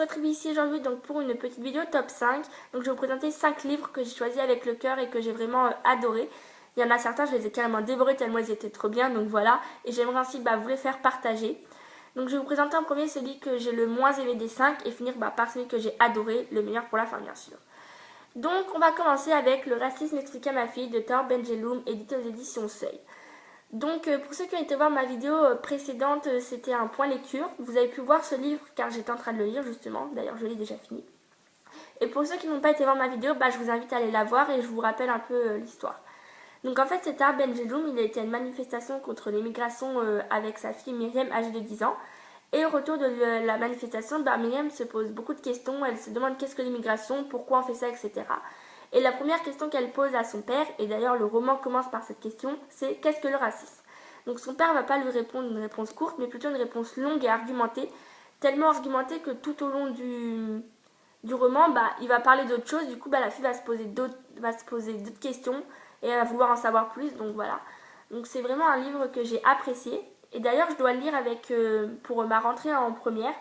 retrouve ici aujourd'hui donc pour une petite vidéo top 5. Donc je vais vous présenter 5 livres que j'ai choisis avec le cœur et que j'ai vraiment adoré. Il y en a certains, je les ai carrément dévorés tellement ils étaient trop bien, donc voilà. Et j'aimerais ainsi vous les faire partager. Donc je vais vous présenter en premier celui que j'ai le moins aimé des 5 et finir par celui que j'ai adoré, le meilleur pour la fin bien sûr. Donc on va commencer avec Le racisme expliqué à ma fille de Tor Benjeloum, édité aux éditions Seuil. Donc pour ceux qui ont été voir ma vidéo précédente, c'était un point lecture. Vous avez pu voir ce livre car j'étais en train de le lire justement. D'ailleurs je l'ai déjà fini. Et pour ceux qui n'ont pas été voir ma vidéo, je vous invite à aller la voir et je vous rappelle un peu l'histoire. Donc en fait c'est Tor Benjeloum, il a été à une manifestation contre l'immigration avec sa fille Myriam âgée de 10 ans. Et au retour de la manifestation, Myriam se pose beaucoup de questions. Elle se demande qu'est-ce que l'immigration, pourquoi on fait ça, etc. Et la première question qu'elle pose à son père, et d'ailleurs le roman commence par cette question, c'est qu'est-ce que le racisme? Donc son père ne va pas lui répondre une réponse courte, mais plutôt une réponse longue et argumentée, tellement argumentée que tout au long du roman, il va parler d'autre chose. Du coup, la fille va se poser d'autres questions et elle va vouloir en savoir plus. Donc voilà. Donc c'est vraiment un livre que j'ai apprécié. Et d'ailleurs, je dois le lire pour ma rentrée en première,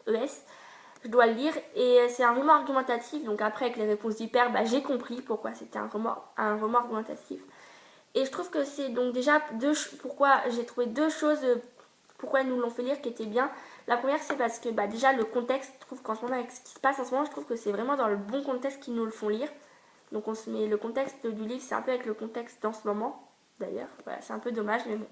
ES. Je dois le lire et c'est un roman argumentatif. Donc après, avec les réponses du père, j'ai compris pourquoi c'était un roman argumentatif. Et je trouve que c'est donc déjà pourquoi j'ai trouvé deux choses, pourquoi ils nous l'ont fait lire qui étaient bien. La première, c'est parce que déjà le contexte, je trouve qu'en ce moment, avec ce qui se passe en ce moment, je trouve que c'est vraiment dans le bon contexte qu'ils nous le font lire. Donc on se met le contexte du livre, c'est un peu avec le contexte dans ce moment, d'ailleurs. Voilà, c'est un peu dommage, mais bon.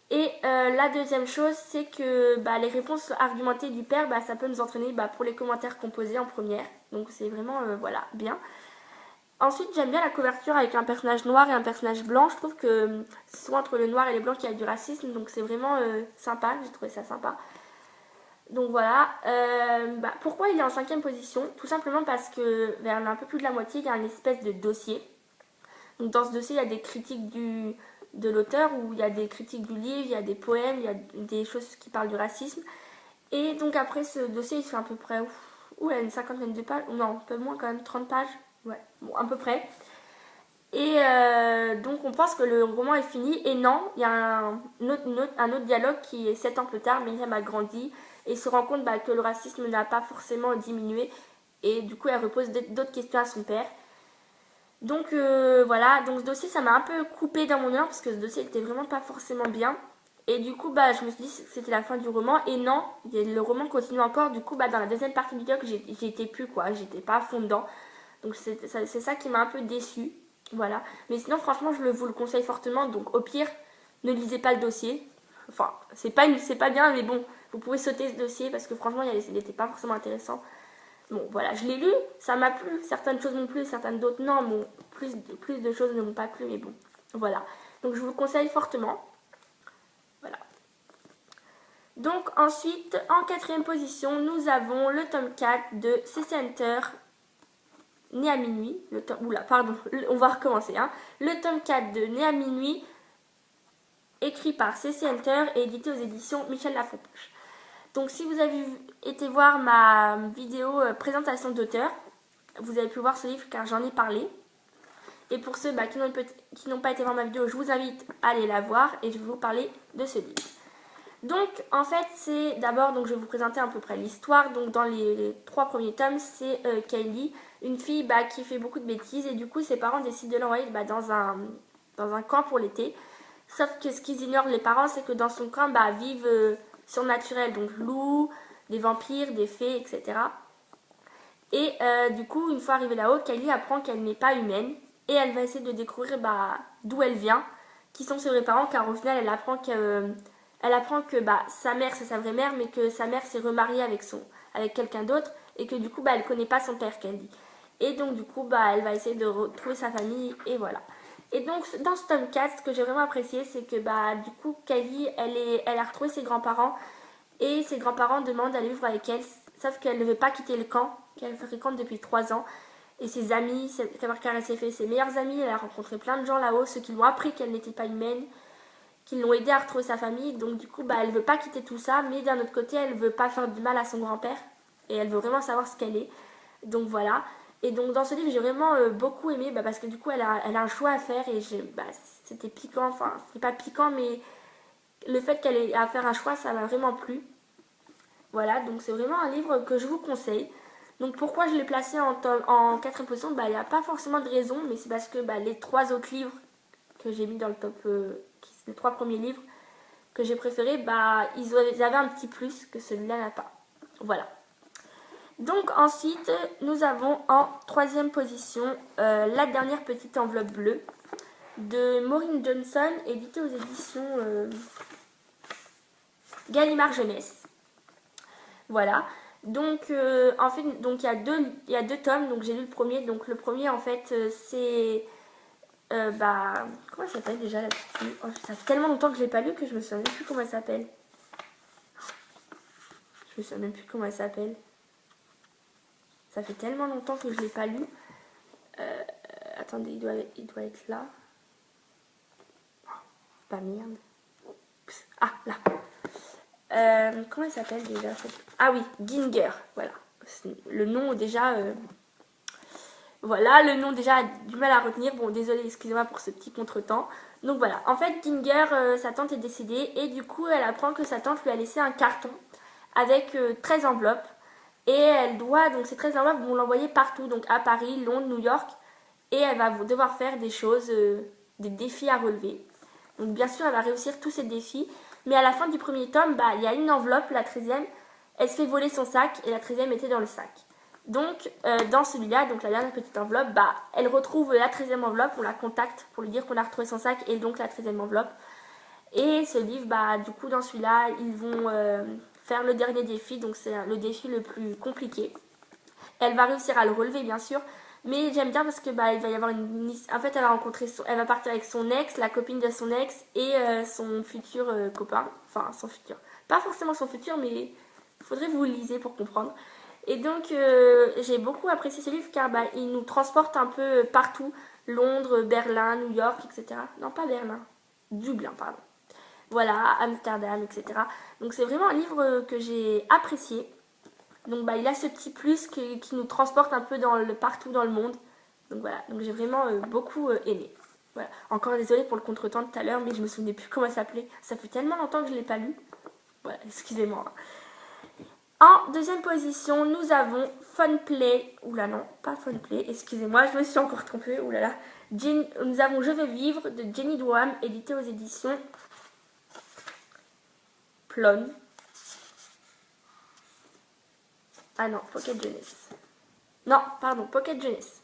Et la deuxième chose, c'est que les réponses argumentées du père, ça peut nous entraîner pour les commentaires composés en première. Donc c'est vraiment, bien. Ensuite, j'aime bien la couverture avec un personnage noir et un personnage blanc. Je trouve que c'est souvent entre le noir et les blancs qu'il y a du racisme. Donc c'est vraiment sympa, j'ai trouvé ça sympa. Donc voilà. Pourquoi il est en 5e position? Tout simplement parce que vers un peu plus de la moitié, il y a une espèce de dossier. Donc dans ce dossier, il y a des critiques de l'auteur, où il y a des critiques du livre, il y a des poèmes, il y a des choses qui parlent du racisme. Et donc après ce dossier, il fait à peu près il y a une cinquantaine de pages, non, un peu moins quand même, 30 pages, ouais, bon, à peu près. Et donc on pense que le roman est fini, et non, il y a un autre dialogue qui est 7 ans plus tard. Myriam a grandi et se rend compte que le racisme n'a pas forcément diminué, et du coup elle repose d'autres questions à son père. Donc voilà, donc ce dossier ça m'a un peu coupé dans mon œil parce que ce dossier était vraiment pas forcément bien. Et du coup je me suis dit que c'était la fin du roman, et non, le roman continue encore. Du coup dans la deuxième partie du dialogue j'étais plus j'étais pas à fond dedans. Donc c'est ça qui m'a un peu déçue, voilà. Mais sinon franchement vous le conseille fortement, donc au pire ne lisez pas le dossier. Enfin c'est pas bien, mais bon, vous pouvez sauter ce dossier parce que franchement il n'était pas forcément intéressant. Bon voilà, je l'ai lu, ça m'a plu, certaines choses m'ont plu, certaines d'autres non, bon, plus de choses ne m'ont pas plu, mais bon, voilà. Donc je vous le conseille fortement. Voilà. Donc ensuite, en 4e position, nous avons le tome 4 de C.C. Hunter, Né à minuit. On va recommencer. Le tome 4 de Né à minuit, écrit par C.C. Hunter et édité aux éditions Michel Lafourpoche. Donc si vous avez été voir ma vidéo présentation d'auteur, vous avez pu voir ce livre car j'en ai parlé. Et pour ceux qui n'ont pas été voir ma vidéo, je vous invite à aller la voir et je vais vous parler de ce livre. Donc en fait c'est d'abord, je vais vous présenter à peu près l'histoire. Donc dans les 3 premiers tomes, c'est Kylie, une fille qui fait beaucoup de bêtises, et du coup ses parents décident de l'envoyer dans un camp pour l'été. Sauf que ce qu'ils ignorent les parents, c'est que dans son camp vivent surnaturels, donc loups, des vampires, des fées, etc. Et du coup, une fois arrivée là-haut, Kylie apprend qu'elle n'est pas humaine, et elle va essayer de découvrir d'où elle vient, qui sont ses vrais parents, car au final elle apprend que sa mère c'est sa vraie mère, mais que sa mère s'est remariée avec quelqu'un d'autre, et que du coup elle connaît pas son père, Kylie. Et donc du coup elle va essayer de retrouver sa famille, et voilà. Et donc dans ce tome 4, ce que j'ai vraiment apprécié, c'est que du coup Kylie elle a retrouvé ses grands-parents, et ses grands-parents demandent d'aller vivre avec elle, sauf qu'elle ne veut pas quitter le camp qu'elle fréquente depuis 3 ans. Et ses amis, car elle s'est fait ses meilleures amies, elle a rencontré plein de gens là-haut, ceux qui lui ont appris qu'elle n'était pas humaine, qui l'ont aidé à retrouver sa famille. Donc du coup elle veut pas quitter tout ça, mais d'un autre côté elle veut pas faire du mal à son grand-père, et elle veut vraiment savoir ce qu'elle est. Donc voilà. Et donc dans ce livre j'ai vraiment beaucoup aimé, parce que du coup elle a un choix à faire, et c'était piquant, enfin c'était pas piquant, mais le fait qu'elle ait à faire un choix, ça m'a vraiment plu. Voilà, donc c'est vraiment un livre que je vous conseille. Donc pourquoi je l'ai placé en quatrième position, bah, il n'y a pas forcément de raison, mais c'est parce que bah, les 3 autres livres que j'ai mis dans le top, les 3 premiers livres que j'ai préférés, bah, ils avaient un petit plus que celui-là n'a pas. Voilà. Donc ensuite, nous avons en troisième position la dernière petite enveloppe bleue de Maureen Johnson, éditée aux éditions Gallimard Jeunesse. Voilà. Donc en fait, donc il y a deux tomes. Donc j'ai lu le premier. Donc le premier en fait c'est comment elle s'appelle déjà la petite fille? Oh, ça fait tellement longtemps que je l'ai pas lu que je me souviens même plus comment elle s'appelle. Je me souviens même plus comment elle s'appelle. Ça fait tellement longtemps que je l'ai pas lu. Attendez, il doit être là. Pas merde. Ah, là. Comment elle s'appelle déjà? Ah oui, Ginger. Voilà. Le nom déjà... Voilà, le nom déjà a du mal à retenir. Bon, désolé, excusez-moi pour ce petit contretemps. Donc voilà, en fait, Ginger, sa tante est décédée. Et du coup, elle apprend que sa tante lui a laissé un carton avec 13 enveloppes. Et elle doit, donc ces 13 enveloppes vont l'envoyer partout. Donc à Paris, Londres, New York. Et elle va devoir faire des choses, des défis à relever. Donc bien sûr, elle va réussir tous ces défis. Mais à la fin du premier tome, bah, il y a une enveloppe, la 13e. Elle se fait voler son sac et la 13e était dans le sac. Donc dans celui-là, donc la dernière petite enveloppe, bah, elle retrouve la 13e enveloppe. On la contacte pour lui dire qu'on a retrouvé son sac et donc la 13e enveloppe. Et ce livre, bah, du coup dans celui-là, ils vont faire le dernier défi. Donc c'est le défi le plus compliqué. Elle va réussir à le relever bien sûr. Mais j'aime bien parce que bah, il va y avoir en fait, elle va partir avec son ex, la copine de son ex et son futur copain. Enfin, son futur. Pas forcément son futur, mais il faudrait que vous le lisez pour comprendre. Et donc, j'ai beaucoup apprécié ce livre car bah, il nous transporte un peu partout. Londres, Berlin, New York, etc. Non, pas Berlin. Dublin, pardon. Voilà, Amsterdam, etc. Donc, c'est vraiment un livre que j'ai apprécié. Donc bah, il a ce petit plus qui nous transporte un peu partout dans le monde. Donc voilà, donc j'ai vraiment beaucoup aimé. Voilà. Encore désolée pour le contretemps de tout à l'heure, mais je me souvenais plus comment ça s'appelait. Ça fait tellement longtemps que je ne l'ai pas lu. Voilà, excusez-moi. En deuxième position, nous avons Fun Play. Oula non, pas Fun Play, excusez-moi, je me suis encore trompée. Oulala. Nous avons Je vais vivre de Jenny Doham, édité aux éditions Plon. Ah non, Pocket Jeunesse. Non, pardon, Pocket Jeunesse.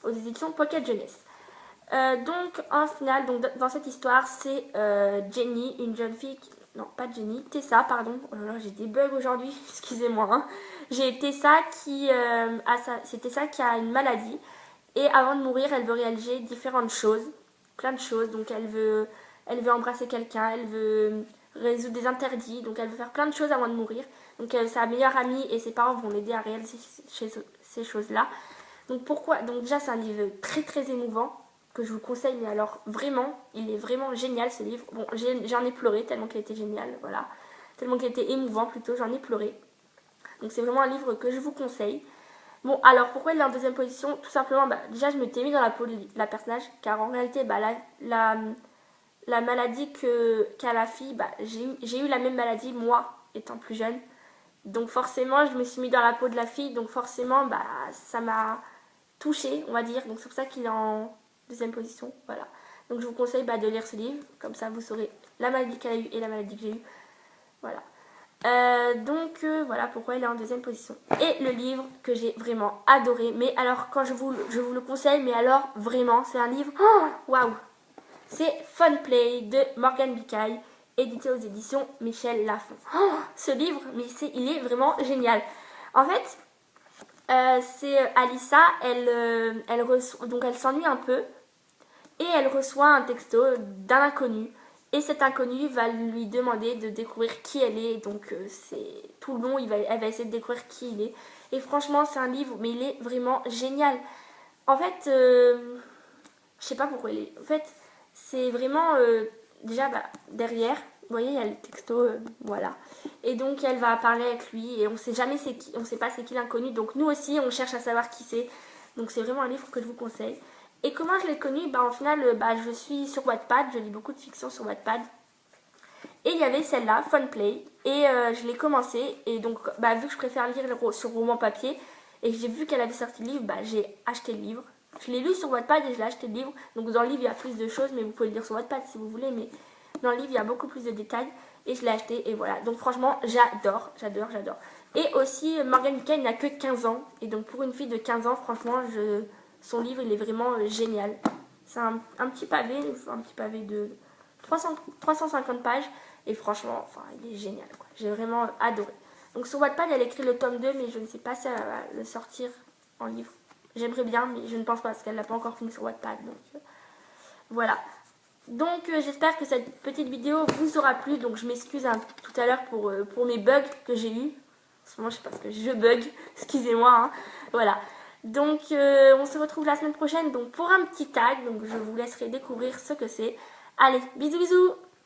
Aux éditions Pocket Jeunesse. Donc, en finale, donc, dans cette histoire, c'est Jenny, une jeune fille... Non, pas Jenny, Tessa, pardon. Oh là là, j'ai des bugs aujourd'hui, excusez-moi. Hein. J'ai Tessa c'est Tessa qui a une maladie. Et avant de mourir, elle veut réaliser différentes choses. Plein de choses. Donc, elle veut embrasser quelqu'un, elle veut résoudre des interdits. Donc, elle veut faire plein de choses avant de mourir. Donc, sa meilleure amie et ses parents vont l'aider à réaliser ces choses-là. Donc, pourquoi? Donc, déjà, c'est un livre très, très émouvant que je vous conseille, mais alors vraiment, il est vraiment génial ce livre. Bon, j'en ai pleuré tellement qu'il était génial, voilà. Tellement qu'il était émouvant plutôt, j'en ai pleuré. Donc c'est vraiment un livre que je vous conseille. Bon, alors pourquoi il est en deuxième position? Tout simplement, bah, déjà je me t'ai mis dans la peau de la personnage, car en réalité, bah, la maladie qu'a la fille, bah, j'ai eu la même maladie, moi, étant plus jeune. Donc forcément, je me suis mis dans la peau de la fille, donc forcément, bah, ça m'a touchée, on va dire. Donc c'est pour ça qu'il est en deuxième position, voilà. Donc je vous conseille de lire ce livre, comme ça vous saurez la maladie qu'elle a eue et la maladie que j'ai eue, voilà. Voilà pourquoi il est en deuxième position. Et le livre que j'ai vraiment adoré, mais alors quand je vous le conseille, mais alors vraiment, c'est un livre, waouh, c'est Fun Play de Morgane Bucaille, édité aux éditions Michel Lafon. Ce livre, mais il est vraiment génial. En fait, c'est Alissa, elle s'ennuie un peu. Et elle reçoit un texto d'un inconnu. Et cet inconnu va lui demander de découvrir qui elle est. Donc c'est tout le long, elle va essayer de découvrir qui il est. Et franchement, c'est un livre, mais il est vraiment génial. En fait, je sais pas pourquoi il est. En fait, c'est vraiment déjà derrière. Vous voyez, il y a le texto, voilà. Et donc elle va parler avec lui et on sait jamais on sait pas c'est qui l'inconnu. Donc nous aussi, on cherche à savoir qui c'est. Donc c'est vraiment un livre que je vous conseille. Et comment je l'ai connu? En final, je suis sur Wattpad, je lis beaucoup de fiction sur Wattpad. Et il y avait celle-là, Fun Play. Et je l'ai commencé. Et donc, vu que je préfère lire sur roman papier et que j'ai vu qu'elle avait sorti le livre, j'ai acheté le livre. Je l'ai lu sur Wattpad et je l'ai acheté le livre. Donc, dans le livre, il y a plus de choses, mais vous pouvez le lire sur Wattpad si vous voulez. Mais dans le livre, il y a beaucoup plus de détails. Et je l'ai acheté. Et voilà. Donc, franchement, j'adore. Et aussi, Morgan Mika, il n'a que 15 ans. Et donc, pour une fille de 15 ans, franchement, son livre, il est vraiment génial. C'est un petit pavé de 350 pages. Et franchement, il est génial, quoi. J'ai vraiment adoré. Donc sur Wattpad, elle écrit le tome 2, mais je ne sais pas si elle va le sortir en livre. J'aimerais bien, mais je ne pense pas, parce qu'elle l'a pas encore fini sur Wattpad. Donc voilà. Donc j'espère que cette petite vidéo vous aura plu. Donc je m'excuse tout à l'heure pour mes bugs que j'ai eu. En ce moment, je sais pas, parce que je bug. Excusez-moi. Hein. Voilà. Donc on se retrouve la semaine prochaine donc pour un petit tag. Donc je vous laisserai découvrir ce que c'est. Allez, bisous bisous.